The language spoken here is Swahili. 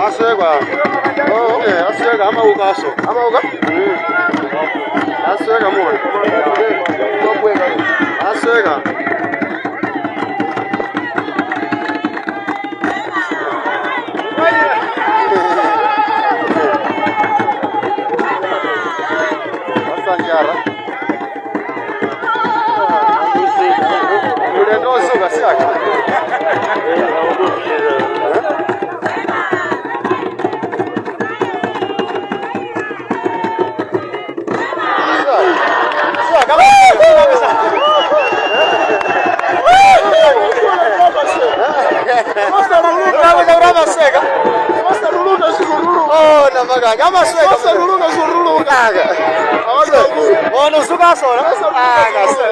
Aswega. Oh, okay. Aswega ama ukaso. Ama uka? Aswega mwana. Aswega. Asanjara. Yule ndo suga siaka. Oh, namaga. Kama swega. Sasa luluga kaga. Ono suka sora. Ah, gasa.